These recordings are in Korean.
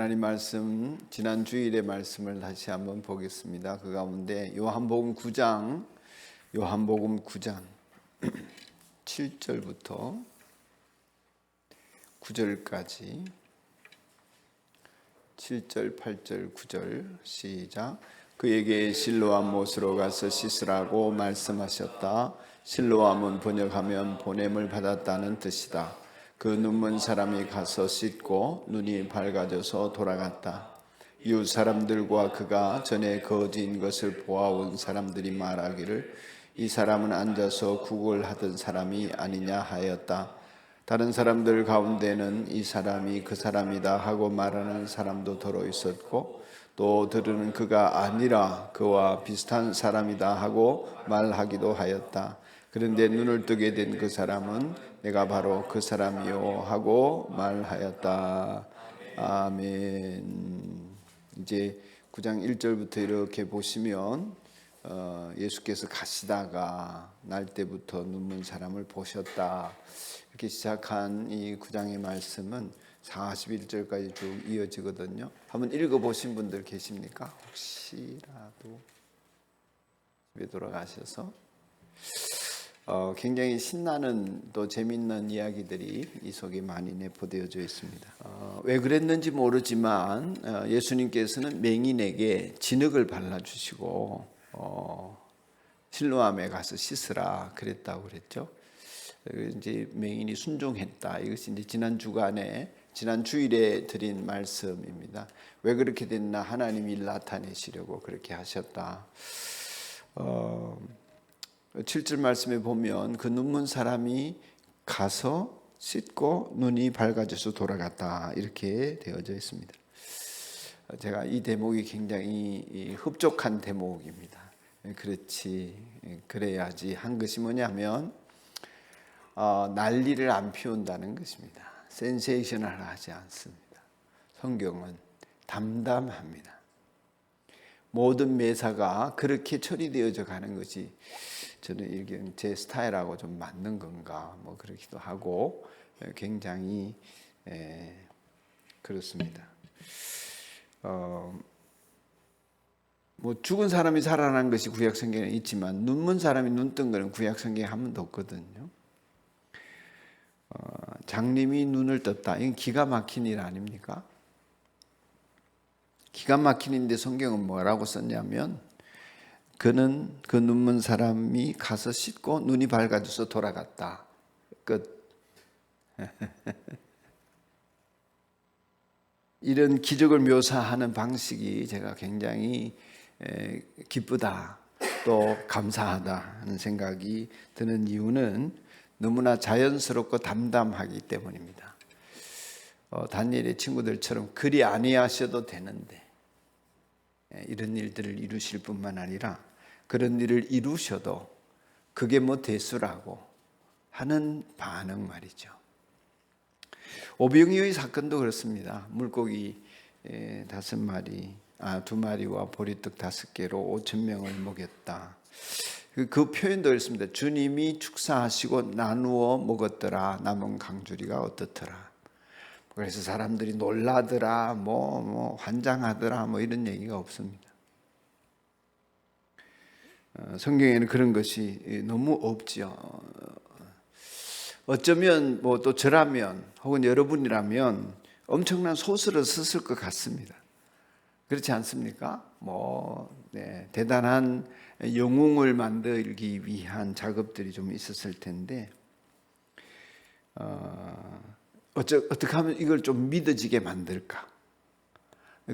하나님 말씀, 지난 주일의 말씀을 다시 한번 보겠습니다. 그 가운데 요한복음 9장 7절부터 9절까지 7절, 8절, 9절 시작. 그에게 실로암 못으로 가서 씻으라고 말씀하셨다. 실로암은 번역하면 보냄을 받았다는 뜻이다. 그 눈먼 사람이 가서 씻고 눈이 밝아져서 돌아갔다. 이웃 사람들과 그가 전에 거지인 것을 보아온 사람들이 말하기를 이 사람은 앉아서 구걸 하던 사람이 아니냐 하였다. 다른 사람들 가운데는 이 사람이 그 사람이다 하고 말하는 사람도 더러 있었고, 또 들으는 그가 아니라 그와 비슷한 사람이다 하고 말하기도 하였다. 그런데 눈을 뜨게 된 그 사람은 내가 바로 그 사람이요 하고 말하였다. 아멘. 이제 9장 1절부터 이렇게 보시면 예수께서 가시다가 날 때부터 눈먼 사람을 보셨다. 이렇게 시작한 이 9장의 말씀은 41절까지 쭉 이어지거든요. 한번 읽어보신 분들 계십니까? 혹시라도 집에 돌아가셔서 굉장히 신나는 또 재밌는 이야기들이 이 속에 많이 내포되어져 있습니다. 왜 그랬는지 모르지만 예수님께서는 맹인에게 진흙을 발라주시고 실로암에 가서 씻으라 그랬다고 그랬죠. 이제 맹인이 순종했다. 이것이 이제 지난 주일에 드린 말씀입니다. 왜 그렇게 됐나? 하나님이 나타내시려고 그렇게 하셨다. 7절 말씀에 보면 그 눈먼 사람이 가서 씻고 눈이 밝아져서 돌아갔다. 이렇게 되어져 있습니다. 제가 이 대목이 굉장히 흡족한 대목입니다. 그렇지, 그래야지 한 것이 뭐냐면 난리를 안 피운다는 것입니다. 센세이셔널하지 않습니다. 성경은 담담합니다. 모든 매사가 그렇게 처리되어져 가는 것이 저는 이게 제 스타일하고 좀 맞는 건가 뭐 그렇기도 하고 굉장히 그렇습니다. 뭐 죽은 사람이 살아난 것이 구약 성경에 있지만 눈먼 사람이 눈 뜬 것은 구약 성경에 한 번도 없거든요. 장님이 눈을 떴다. 이건 기가 막힌 일 아닙니까? 기가 막힌 일인데 성경은 뭐라고 썼냐면 그는 그 눈먼 사람이 가서 씻고 눈이 밝아져서 돌아갔다. 끝. 이런 기적을 묘사하는 방식이 제가 굉장히 기쁘다 또 감사하다 하는 생각이 드는 이유는 너무나 자연스럽고 담담하기 때문입니다. 다니엘의 친구들처럼 그리 아니하셔도 되는데 이런 일들을 이루실 뿐만 아니라 그런 일을 이루셔도 그게 뭐 대수라고 하는 반응 말이죠. 오병이어의 사건도 그렇습니다. 물고기 2마리와 보리떡 5개로 5,000명을 먹였다. 그 표현도 그렇습니다. 주님이 축사하시고 나누어 먹었더라. 남은 강주리가 어떻더라. 그래서 사람들이 놀라더라, 환장하더라, 이런 얘기가 없습니다. 성경에는 그런 것이 너무 없죠. 어쩌면 또 저라면 혹은 여러분이라면 엄청난 소설을 썼을 것 같습니다. 그렇지 않습니까? 대단한 영웅을 만들기 위한 작업들이 좀 있었을 텐데 어떻게 하면 이걸 좀 믿어지게 만들까?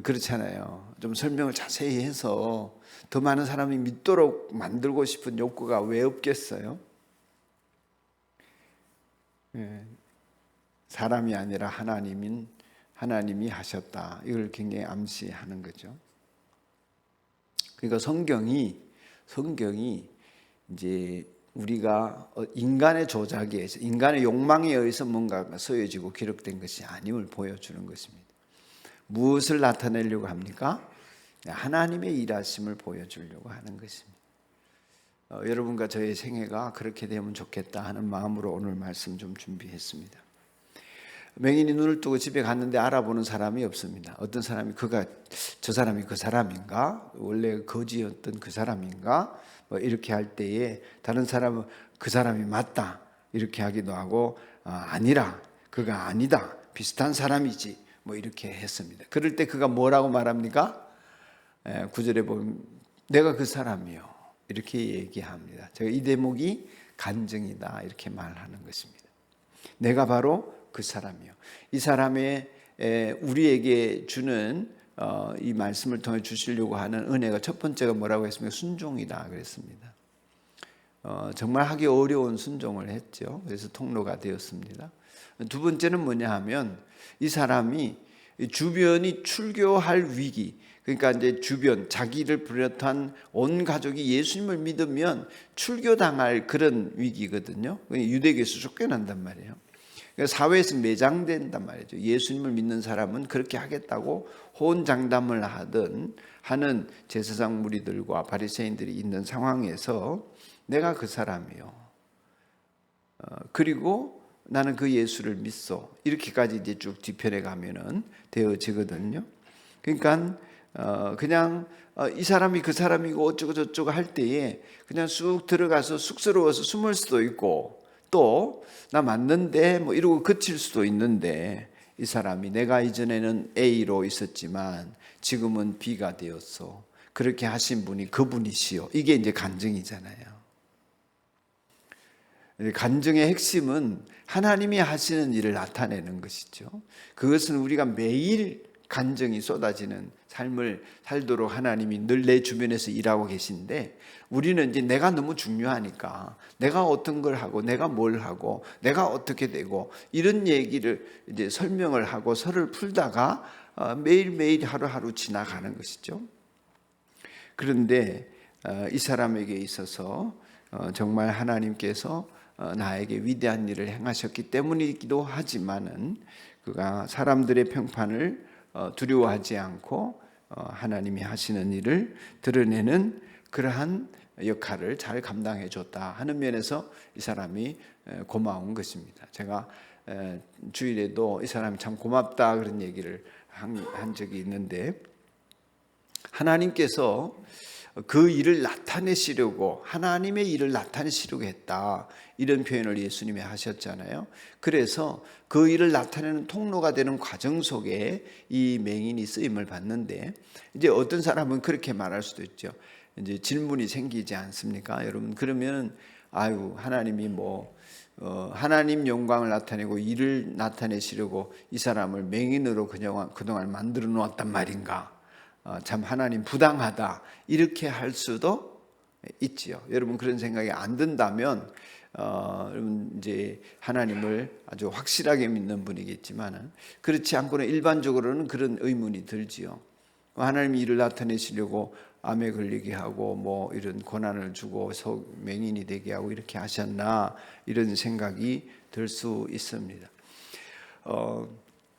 그렇잖아요. 좀 설명을 자세히 해서 더 많은 사람이 믿도록 만들고 싶은 욕구가 왜 없겠어요? 사람이 아니라 하나님이 하셨다. 이걸 굉장히 암시하는 거죠. 그러니까 성경이 이제 우리가 인간의 조작에 의해서 인간의 욕망에 의해서 뭔가가 쓰여지고 기록된 것이 아님을 보여주는 것입니다. 무엇을 나타내려고 합니까? 하나님의 일하심을 보여주려고 하는 것입니다. 여러분과 저의 생애가 그렇게 되면 좋겠다 하는 마음으로 오늘 말씀 좀 준비했습니다. 맹인이 눈을 뜨고 집에 갔는데 알아보는 사람이 없습니다. 어떤 사람이 저 사람이 그 사람인가? 원래 거지였던 그 사람인가? 뭐 이렇게 할 때에 다른 사람은 그 사람이 맞다 이렇게 하기도 하고 아니라 그가 아니다 비슷한 사람이지 뭐 이렇게 했습니다. 그럴 때 그가 뭐라고 말합니까? 9절에 보면 내가 그 사람이요 이렇게 얘기합니다. 제가 이 대목이 간증이다 이렇게 말하는 것입니다. 내가 바로 그 사람이요. 이 사람의 우리에게 주는 이 말씀을 통해 주시려고 하는 은혜가 첫 번째가 뭐라고 했습니까? 순종이다 그랬습니다. 정말 하기 어려운 순종을 했죠. 그래서 통로가 되었습니다. 두 번째는 뭐냐 하면 이 사람이 주변이 출교할 위기, 그러니까 이제 주변 자기를 비롯한 온 가족이 예수님을 믿으면 출교당할 그런 위기거든요. 유대교에서 쫓겨난단 말이에요. 사회에서 매장된단 말이죠. 예수님을 믿는 사람은 그렇게 하겠다고 호언장담을 하는 제사장 무리들과 바리새인들이 있는 상황에서 내가 그 사람이요. 그리고 나는 그 예수를 믿소. 이렇게까지 이제 쭉 뒤편에 가면은 되어지거든요. 그러니까 그냥 이 사람이 그 사람이고 어쩌고 저쩌고 할 때에 그냥 쑥 들어가서 쑥스러워서 숨을 수도 있고 또 나 맞는데 뭐 이러고 그칠 수도 있는데 이 사람이 내가 이전에는 A로 있었지만 지금은 B가 되었어. 그렇게 하신 분이 그분이시요. 이게 이제 간증이잖아요. 간증의 핵심은 하나님이 하시는 일을 나타내는 것이죠. 그것은 우리가 매일 간증이 쏟아지는 삶을 살도록 하나님이 늘 내 주변에서 일하고 계신데 우리는 이제 내가 너무 중요하니까 내가 어떤 걸 하고 내가 뭘 하고 내가 어떻게 되고 이런 얘기를 이제 설명을 하고 설을 풀다가 매일매일 하루하루 지나가는 것이죠. 그런데 이 사람에게 있어서 정말 하나님께서 나에게 위대한 일을 행하셨기 때문이기도 하지만은 그가 사람들의 평판을 두려워하지 않고 하나님이 하시는 일을 드러내는 그러한 역할을 잘 감당해 줬다 하는 면에서 이 사람이 고마운 것입니다. 제가 주일에도 이 사람이 참 고맙다 그런 얘기를 한 적이 있는데 하나님께서 그 일을 나타내시려고 하나님의 일을 나타내시려고 했다 이런 표현을 예수님이 하셨잖아요. 그래서 그 일을 나타내는 통로가 되는 과정 속에 이 맹인이 쓰임을 받는데 이제 어떤 사람은 그렇게 말할 수도 있죠. 이제 질문이 생기지 않습니까? 여러분 그러면 아유 하나님이 하나님 영광을 나타내고 일을 나타내시려고 이 사람을 맹인으로 그동안 만들어 놓았단 말인가? 참 하나님 부당하다 이렇게 할 수도 있지요. 여러분 그런 생각이 안 든다면 여러분 이제 하나님을 아주 확실하게 믿는 분이겠지만은 그렇지 않고는 일반적으로는 그런 의문이 들지요. 하나님이 일을 나타내시려고 암에 걸리게 하고 이런 고난을 주고 맹인이 되게 하고 이렇게 하셨나 이런 생각이 들 수 있습니다.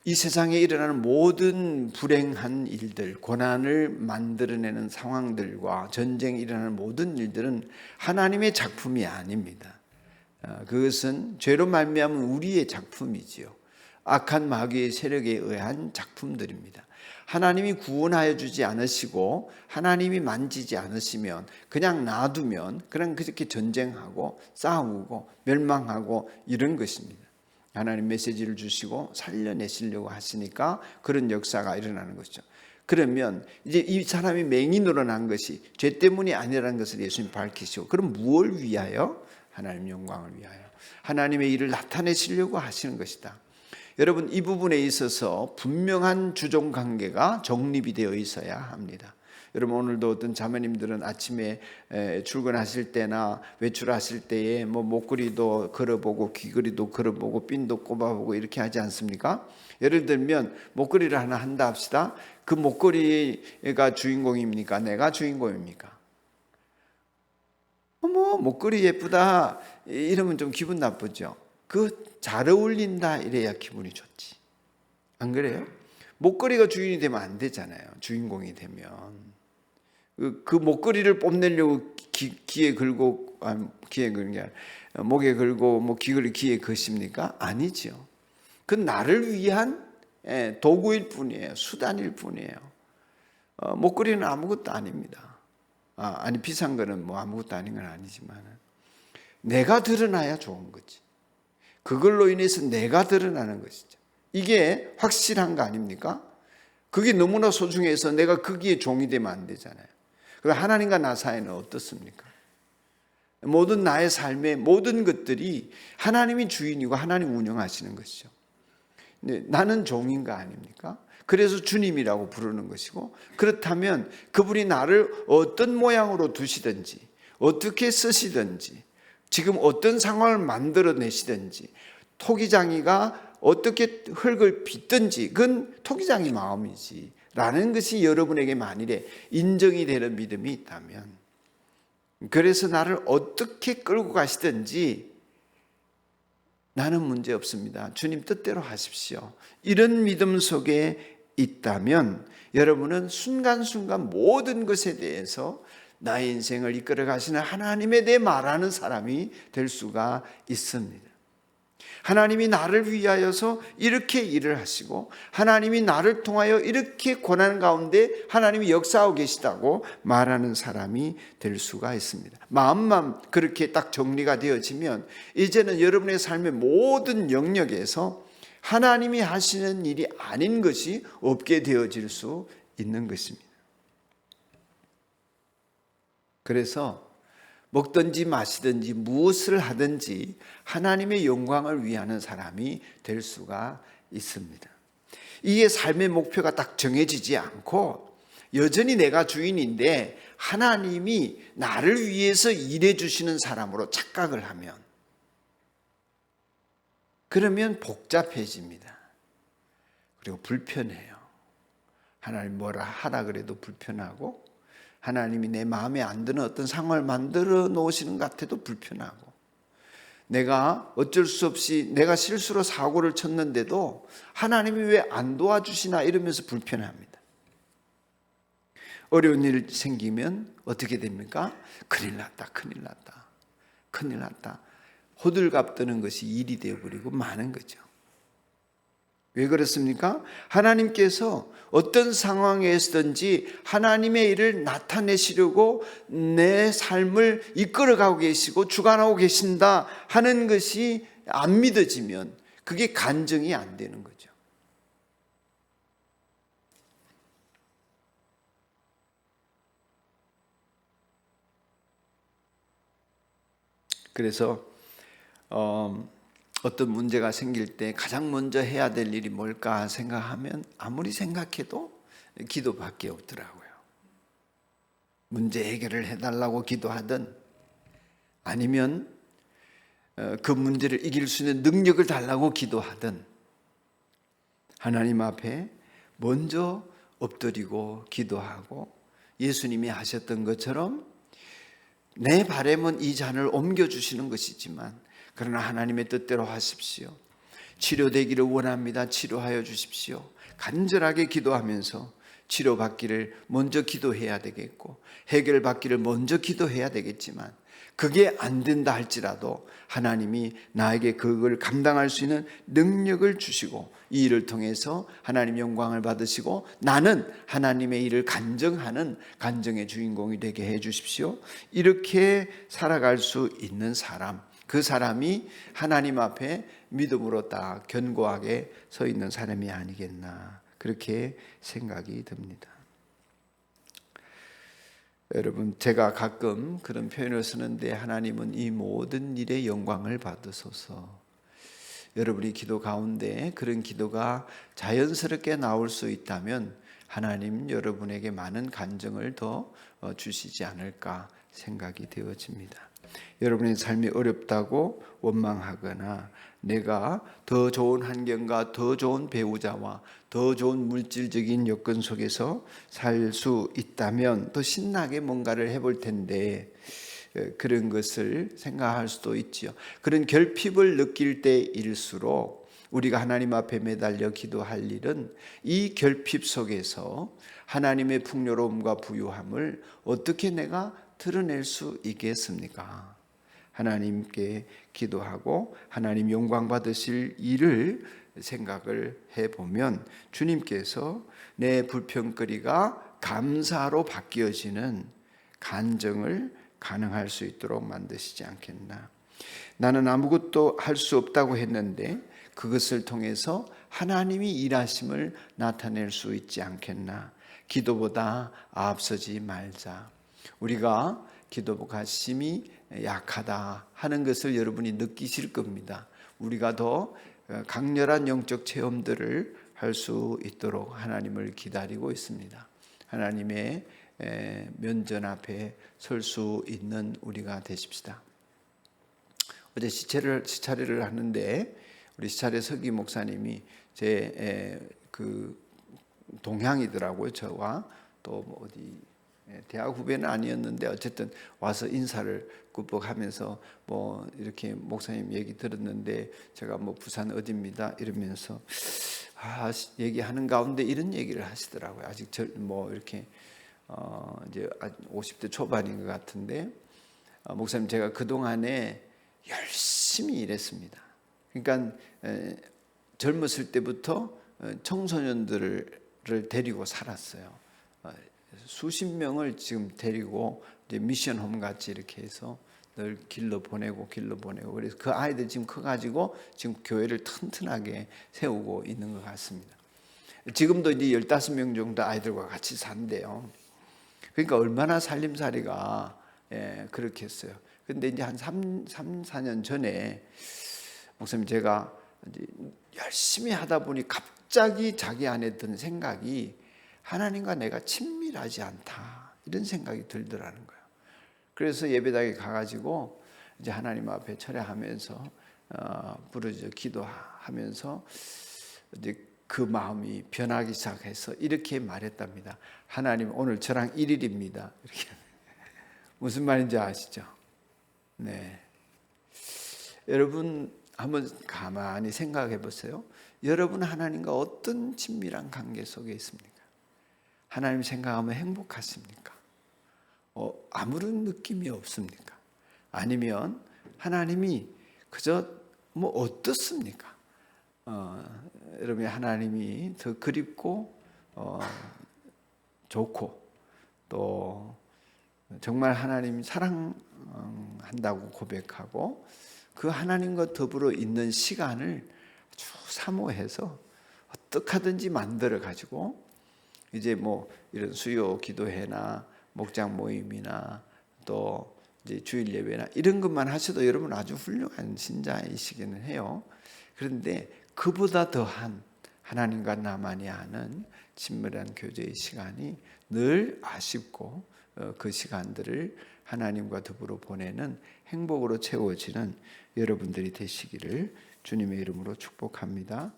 이 세상에 일어나는 모든 불행한 일들, 고난을 만들어내는 상황들과 전쟁이 일어나는 모든 일들은 하나님의 작품이 아닙니다. 그것은 죄로 말미암은 우리의 작품이지요. 악한 마귀의 세력에 의한 작품들입니다. 하나님이 구원하여 주지 않으시고 하나님이 만지지 않으시면 그냥 놔두면 그냥 그렇게 전쟁하고 싸우고 멸망하고 이런 것입니다. 하나님 메시지를 주시고 살려내시려고 하시니까 그런 역사가 일어나는 것이죠. 그러면 이제 이 사람이 맹인으로 난 것이 죄 때문이 아니라는 것을 예수님 밝히시고 그럼 무엇을 위하여? 하나님 영광을 위하여 하나님의 일을 나타내시려고 하시는 것이다. 여러분 이 부분에 있어서 분명한 주종 관계가 정립이 되어 있어야 합니다. 여러분 오늘도 어떤 자매님들은 아침에 출근하실 때나 외출하실 때에 목걸이도 걸어보고 귀걸이도 걸어보고 핀도 꼽아보고 이렇게 하지 않습니까? 예를 들면 목걸이를 하나 한다 합시다. 그 목걸이가 주인공입니까? 내가 주인공입니까? 목걸이 예쁘다 이러면 좀 기분 나쁘죠. 잘 어울린다 이래야 기분이 좋지. 안 그래요? 목걸이가 주인이 되면 안 되잖아요. 주인공이 되면. 그 목걸이를 뽐내려고 귀에 걸고 목에 걸고 귀걸이 귀에 거십니까? 아니죠. 그건 나를 위한 도구일 뿐이에요. 수단일 뿐이에요. 목걸이는 아무것도 아닙니다. 아니 비싼 거는 뭐 아무것도 아닌 건 아니지만 내가 드러나야 좋은 거지. 그걸로 인해서 내가 드러나는 것이죠. 이게 확실한 거 아닙니까? 그게 너무나 소중해서 내가 거기에 종이 되면 안 되잖아요. 그럼 하나님과 나 사이는 어떻습니까? 모든 나의 삶의 모든 것들이 하나님이 주인이고 하나님 운영하시는 것이죠. 나는 종인 거 아닙니까? 그래서 주님이라고 부르는 것이고, 그렇다면 그분이 나를 어떤 모양으로 두시든지 어떻게 쓰시든지 지금 어떤 상황을 만들어내시든지 토기장이가 어떻게 흙을 빚든지 그건 토기장이 마음이지 라는 것이 여러분에게 만일에 인정이 되는 믿음이 있다면, 그래서 나를 어떻게 끌고 가시든지 나는 문제 없습니다. 주님 뜻대로 하십시오. 이런 믿음 속에 있다면 여러분은 순간순간 모든 것에 대해서 나의 인생을 이끌어 가시는 하나님에 대해 말하는 사람이 될 수가 있습니다. 하나님이 나를 위하여서 이렇게 일을 하시고 하나님이 나를 통하여 이렇게 고난 가운데 하나님이 역사하고 계시다고 말하는 사람이 될 수가 있습니다. 마음만 그렇게 딱 정리가 되어지면 이제는 여러분의 삶의 모든 영역에서 하나님이 하시는 일이 아닌 것이 없게 되어질 수 있는 것입니다. 그래서 먹든지 마시든지 무엇을 하든지 하나님의 영광을 위하는 사람이 될 수가 있습니다. 이게 삶의 목표가 딱 정해지지 않고 여전히 내가 주인인데 하나님이 나를 위해서 일해 주시는 사람으로 착각을 하면, 그러면 복잡해집니다. 그리고 불편해요. 하나님 뭐라 하라 그래도 불편하고, 하나님이 내 마음에 안 드는 어떤 상황을 만들어 놓으시는 것 같아도 불편하고, 내가 어쩔 수 없이 내가 실수로 사고를 쳤는데도 하나님이 왜 안 도와주시나 이러면서 불편합니다. 어려운 일 생기면 어떻게 됩니까? 큰일 났다, 큰일 났다, 큰일 났다. 호들갑 떠는 것이 일이 되어버리고 마는 거죠. 왜 그렇습니까? 하나님께서 어떤 상황에서든지 하나님의 일을 나타내시려고 내 삶을 이끌어가고 계시고 주관하고 계신다 하는 것이 안 믿어지면 그게 간증이 안 되는 거죠. 그래서 어떤 문제가 생길 때 가장 먼저 해야 될 일이 뭘까 생각하면 아무리 생각해도 기도밖에 없더라고요. 문제 해결을 해달라고 기도하든 아니면 그 문제를 이길 수 있는 능력을 달라고 기도하든 하나님 앞에 먼저 엎드리고 기도하고 예수님이 하셨던 것처럼 내 바람은 이 잔을 옮겨주시는 것이지만 그러나 하나님의 뜻대로 하십시오. 치료되기를 원합니다. 치료하여 주십시오. 간절하게 기도하면서 치료받기를 먼저 기도해야 되겠고 해결받기를 먼저 기도해야 되겠지만 그게 안 된다 할지라도 하나님이 나에게 그걸 감당할 수 있는 능력을 주시고 이 일을 통해서 하나님 영광을 받으시고 나는 하나님의 일을 간증하는 간증의 주인공이 되게 해 주십시오. 이렇게 살아갈 수 있는 사람, 그 사람이 하나님 앞에 믿음으로 딱 견고하게 서 있는 사람이 아니겠나 그렇게 생각이 듭니다. 여러분, 제가 가끔 그런 표현을 쓰는데 하나님은 이 모든 일에 영광을 받으소서. 여러분이 기도 가운데 그런 기도가 자연스럽게 나올 수 있다면 하나님 여러분에게 많은 간증을 더 주시지 않을까 생각이 되어집니다. 여러분의 삶이 어렵다고 원망하거나 내가 더 좋은 환경과 더 좋은 배우자와 더 좋은 물질적인 여건 속에서 살 수 있다면 더 신나게 뭔가를 해볼 텐데 그런 것을 생각할 수도 있지요. 그런 결핍을 느낄 때일수록 우리가 하나님 앞에 매달려 기도할 일은 이 결핍 속에서 하나님의 풍요로움과 부유함을 어떻게 내가 드러낼 수 있겠습니까? 하나님께 기도하고 하나님 영광 받으실 일을 생각을 해보면 주님께서 내 불평거리가 감사로 바뀌어지는 간증을 가능할 수 있도록 만드시지 않겠나. 나는 아무것도 할 수 없다고 했는데 그것을 통해서 하나님이 일하심을 나타낼 수 있지 않겠나. 기도보다 앞서지 말자. 우리가 기도가 심히 약하다 하는 것을 여러분이 느끼실 겁니다. 우리가 더 강렬한 영적 체험들을 할 수 있도록 하나님을 기다리고 있습니다. 하나님의 면전 앞에 설 수 있는 우리가 되십시다. 어제 시차례를 하는데 우리 시차례 서기 목사님이 제 동향이더라고요. 저와 또 어디 대학 후배는 아니었는데 어쨌든 와서 인사를 꾸벅하면서 뭐 이렇게 목사님 얘기 들었는데 제가 뭐 부산 어디입니다 이러면서 얘기하는 가운데 이런 얘기를 하시더라고요. 아직 뭐 이렇게 이제 50대 초반인 것 같은데 목사님 제가 그 동안에 열심히 일했습니다. 그러니까 젊었을 때부터 청소년들을 데리고 살았어요. 수십 명을 지금 데리고 이제 미션홈 같이 이렇게 해서 늘 길러 보내고 그래서 그 아이들 지금 커가지고 지금 교회를 튼튼하게 세우고 있는 것 같습니다. 지금도 이제 15명 정도 아이들과 같이 산대요. 그러니까 얼마나 살림살이가 그렇게 했어요. 근데 이제 한 4년 전에 목사님 제가 이제 열심히 하다 보니 갑자기 자기 안에 든 생각이 하나님과 내가 친밀하지 않다 이런 생각이 들더라는 거예요. 그래서 예배당에 가가지고 이제 하나님 앞에 철회하면서 부르짖어 기도하면서 이제 그 마음이 변하기 시작해서 이렇게 말했답니다. 하나님 오늘 저랑 1일입니다. 이렇게 무슨 말인지 아시죠? 네. 여러분 한번 가만히 생각해 보세요. 여러분 하나님과 어떤 친밀한 관계 속에 있습니까? 하나님 생각하면 행복하십니까? 아무런 느낌이 없습니까? 아니면 하나님이 그저 뭐 어떻습니까? 여러분이 하나님이 더 그립고 좋고 또 정말 하나님 사랑한다고 고백하고 그 하나님과 더불어 있는 시간을 아주 사모해서 어떻게 하든지 만들어 가지고 이제 뭐 이런 수요 기도회나 목장 모임이나 또 이제 주일 예배나 이런 것만 하셔도 여러분 아주 훌륭한 신자이시기는 해요. 그런데 그보다 더한 하나님과 나만이 아는 친밀한 교제의 시간이 늘 아쉽고 그 시간들을 하나님과 더불어 보내는 행복으로 채워지는 여러분들이 되시기를 주님의 이름으로 축복합니다.